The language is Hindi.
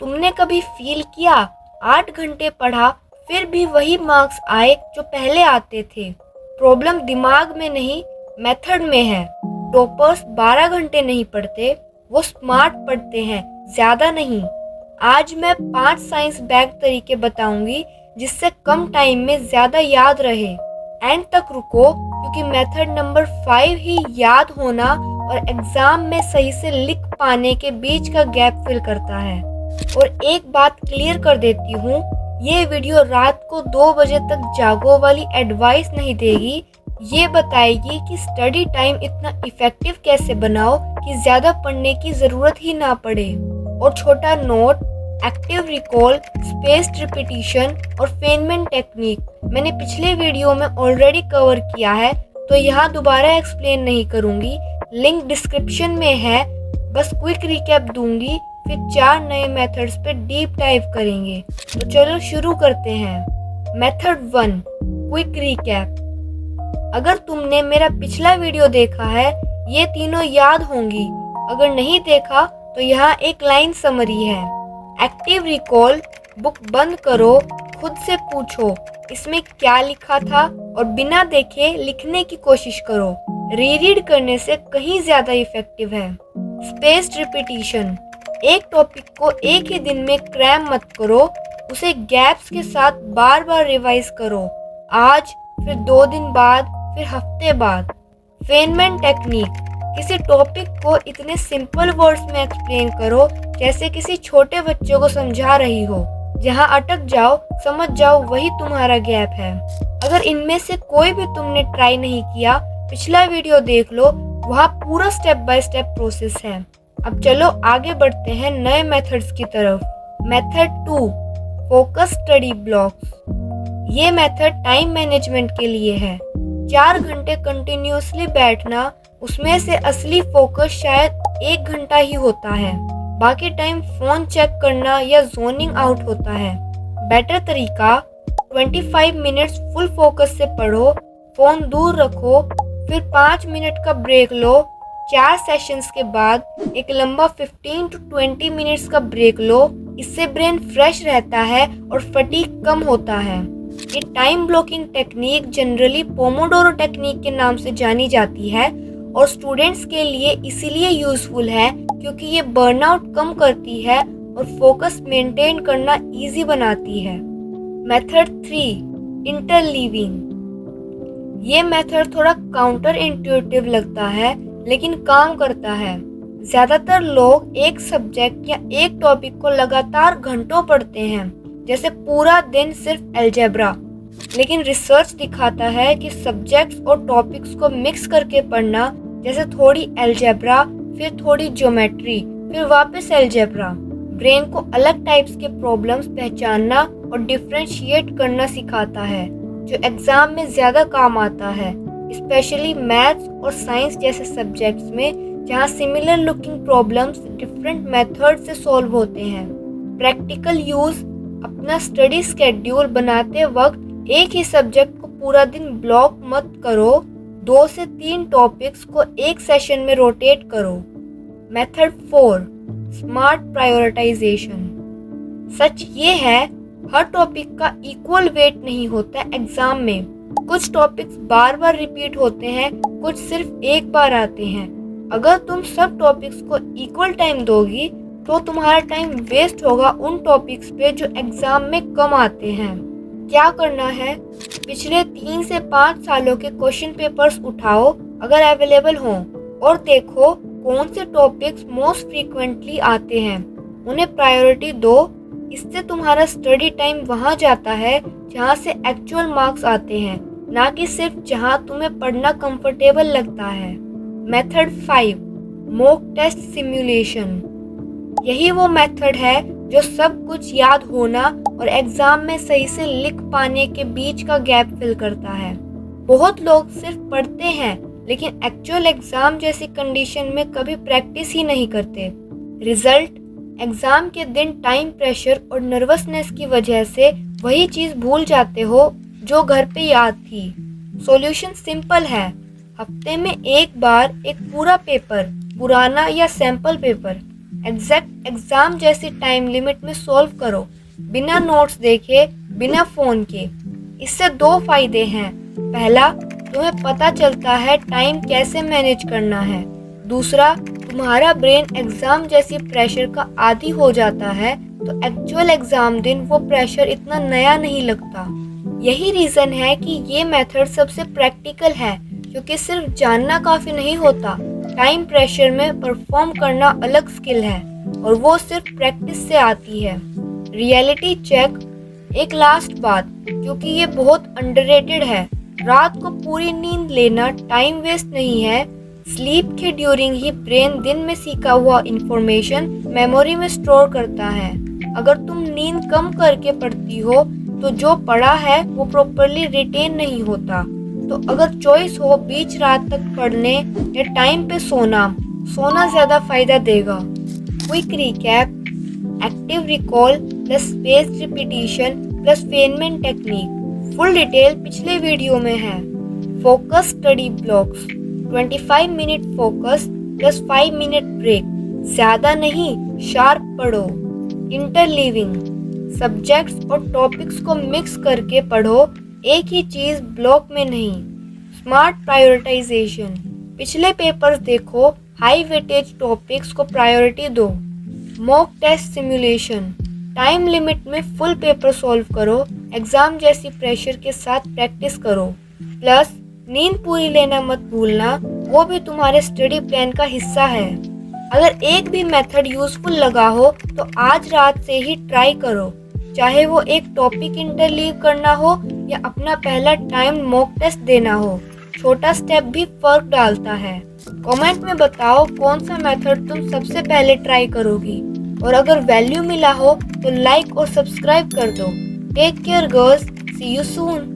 तुमने कभी फील किया 8 घंटे पढ़ा फिर भी वही मार्क्स आए जो पहले आते थे? प्रॉब्लम दिमाग में नहीं, मेथड में है। टॉपर्स 12 घंटे नहीं पढ़ते, वो स्मार्ट पढ़ते हैं, ज़्यादा नहीं। आज मैं 5 साइंस बैग तरीके बताऊंगी जिससे कम टाइम में ज़्यादा याद रहे। एंड तक रुको, क्योंकि मेथड नंबर 5 ही याद होना और एग्ज़ाम में सही से लिख पाने के बीच का गैप फिल करता है। और एक बात क्लियर कर देती हूँ, ये वीडियो रात को 2 बजे तक जागो वाली एडवाइस नहीं देगी। ये बताएगी कि स्टडी टाइम इतना इफेक्टिव कैसे बनाओ कि ज़्यादा पढ़ने की ज़रूरत ही ना पड़े। और छोटा note, active recall, spaced repetition और फेनमेंट टेक्निक मैंने पिछले वीडियो में ऑलरेडी कवर किया है, तो यहाँ दोबारा एक्सप्लेन नहीं करूँगी। लिंक डिस्क्रिप्शन में है। बस क्विक रिकैप दूंगी, फिर 4 नए मेथड्स पे डीप डाइव करेंगे। तो चलो शुरू करते हैं। Method 1, quick recap. अगर तुमने मेरा पिछला वीडियो देखा है, ये तीनों याद होंगी। अगर नहीं देखा तो यहाँ एक लाइन समरी है। एक्टिव रिकॉल, बुक बंद करो, खुद से पूछो इसमें क्या लिखा था और बिना देखे लिखने की कोशिश करो। रीरीड करने से कहीं ज़्यादा इफेक्टिव है। स्पेस्ड रिपीटिशन, एक टॉपिक को एक ही दिन में क्रैम मत करो, उसे गैप्स के साथ बार बार रिवाइज करो। आज, फिर 2 दिन बाद, फिर हफ्ते बाद। फेनमेंट टेक्निक, किसी टॉपिक को इतने सिंपल वर्ड्स में एक्सप्लेन करो जैसे किसी छोटे बच्चे को समझा रही हो। जहां अटक जाओ, समझ जाओ वही तुम्हारा गैप है। अगर इनमें से कोई भी तुमने ट्राई नहीं किया, पिछला वीडियो देख लो, वहाँ पूरा स्टेप बाय स्टेप प्रोसेस है। अब चलो आगे बढ़ते हैं नए मेथड्स की तरफ। Method 2, focus study blocks. ये मेथड टाइम मैनेजमेंट के लिए है। 4 घंटे कंटिन्यूसली बैठना, उसमें से असली फोकस शायद 1 घंटा ही होता है। बाकी टाइम फोन चेक करना या जोनिंग आउट होता है। बेटर तरीका, 25 मिनट्स फुल फोकस से पढ़ो, फोन दूर रखो, फिर 5 मिनट का ब्रेक लो। 4 सेशंस के बाद एक लंबा 15 to 20 मिनट्स का ब्रेक लो। इससे ब्रेन फ्रेश रहता है और फटीग कम होता है। ये time blocking technique generally Pomodoro technique के नाम से जानी जाती है और स्टूडेंट्स के लिए इसीलिए यूजफुल है क्योंकि ये बर्नआउट कम करती है और फोकस मेंटेन करना इजी बनाती है। Method 3, interleaving. ये मेथड थोड़ा काउंटर इंट्यूटिव लगता है, लेकिन काम करता है। ज़्यादातर लोग एक सब्जेक्ट या एक टॉपिक को लगातार घंटों पढ़ते हैं, जैसे पूरा दिन सिर्फ अलजेब्रा। लेकिन रिसर्च दिखाता है कि सब्जेक्ट्स और टॉपिक्स को मिक्स करके पढ़ना, जैसे थोड़ी अलजेब्रा, फिर थोड़ी ज्योमेट्री, फिर वापस अलजेब्रा, ब्रेन को अलग टाइप्स के प्रॉब्लम्स पहचानना और डिफरेंशिएट करना सिखाता है, जो एग्ज़ाम में ज़्यादा काम आता है, स्पेशली मैथ्स और साइंस जैसे सब्जेक्ट्स में, जहाँ similar looking problems different method से सॉल्व होते हैं। प्रैक्टिकल यूज़, अपना स्टडी स्केड्यूल बनाते वक्त एक ही सब्जेक्ट को पूरा दिन ब्लॉक मत करो। 2 से 3 टॉपिक्स को एक सेशन में रोटेट करो। Method 4, smart prioritisation. सच ये है, हर टॉपिक का इक्वल वेट नहीं होता एग्जाम में। कुछ टॉपिक्स बार बार रिपीट होते हैं, कुछ सिर्फ एक बार आते हैं। अगर तुम सब टॉपिक्स को इक्वल टाइम दोगी तो तुम्हारा टाइम वेस्ट होगा उन टॉपिक्स पे जो एग्जाम में कम आते हैं। क्या करना है, पिछले 3 से 5 सालों के क्वेश्चन पेपर्स उठाओ अगर अवेलेबल हों और देखो कौन से टॉपिक्स मोस्ट फ्रीक्वेंटली आते हैं, उन्हें प्रायोरिटी दो। इससे तुम्हारा स्टडी टाइम वहाँ जाता है जहाँ से एक्चुअल मार्क्स आते हैं, ना कि सिर्फ जहाँ तुम्हें पढ़ना कंफर्टेबल लगता है। Method 5, mock test simulation. यही वो मेथड है जो सब कुछ याद होना और एग्जाम में सही से लिख पाने के बीच का गैप फिल करता है। बहुत लोग सिर्फ पढ़ते हैं लेकिन एक्चुअल एग्जाम जैसी कंडीशन में कभी प्रैक्टिस ही नहीं करते। रिजल्ट, एग्जाम के दिन टाइम प्रेशर और नर्वसनेस की वजह से वही चीज़ भूल जाते हो जो घर पे याद थी। सॉल्यूशन सिंपल है, हफ्ते में एक बार एक पूरा पेपर, पुराना या सैंपल पेपर, एग्जैक्ट एग्जाम जैसी टाइम लिमिट में सॉल्व करो, बिना नोट्स देखे, बिना फ़ोन के। इससे दो फायदे हैं। पहला, तुम्हें पता चलता है टाइम कैसे मैनेज करना है। दूसरा, तुम्हारा ब्रेन एग्ज़ाम जैसी प्रेशर का आदी हो जाता है, तो एक्चुअल एग्ज़ाम दिन वो प्रेशर इतना नया नहीं लगता। यही रीज़न है कि ये मेथड सबसे प्रैक्टिकल है, क्योंकि सिर्फ जानना काफ़ी नहीं होता। टाइम प्रेशर में परफॉर्म करना अलग स्किल है, और वो सिर्फ प्रैक्टिस से आती है। Reality check. एक लास्ट बात, क्योंकि ये बहुत अंडररेटेड है, रात को पूरी नींद लेना टाइम वेस्ट नहीं है। स्लीप के ड्यूरिंग ही ब्रेन दिन में सीखा हुआ इंफॉर्मेशन मेमोरी में स्टोर करता है। अगर तुम नींद कम करके पढ़ती हो तो जो पढ़ा है वो प्रॉपरली रिटेन नहीं होता। तो अगर चॉइस हो बीच रात तक पढ़ने या टाइम पे सोना ज़्यादा फायदा देगा। Quick recap. Active recall plus space repetition plus Feynman technique. Full detail पिछले वीडियो में है। Focus study blocks. 25 minute focus plus 5 minute break. ज़्यादा नहीं, शार्प पढ़ो। इंटरलीविंग। सब्जेक्ट्स और टॉपिक्स को मिक्स करके पढ़ो, एक ही चीज़ ब्लॉक में नहीं। Smart prioritization. पिछले पेपर्स देखो, हाई वेटेज टॉपिक्स को प्रायोरिटी दो। Mock test simulation. Time limit में फुल पेपर सॉल्व करो, एग्जाम जैसी प्रेशर के साथ प्रैक्टिस करो। प्लस नींद पूरी लेना मत भूलना, वो भी तुम्हारे स्टडी प्लान का हिस्सा है। अगर एक भी मेथड यूजफुल लगा हो तो आज रात से ही ट्राई करो, चाहे वो एक टॉपिक इंटरलीव करना हो या अपना पहला टाइम मॉक टेस्ट देना हो। छोटा स्टेप भी फर्क डालता है। कमेंट में बताओ कौन सा मेथड तुम सबसे पहले ट्राई करोगी, और अगर वैल्यू मिला हो तो लाइक और सब्सक्राइब कर दो। Take care girls, see you soon.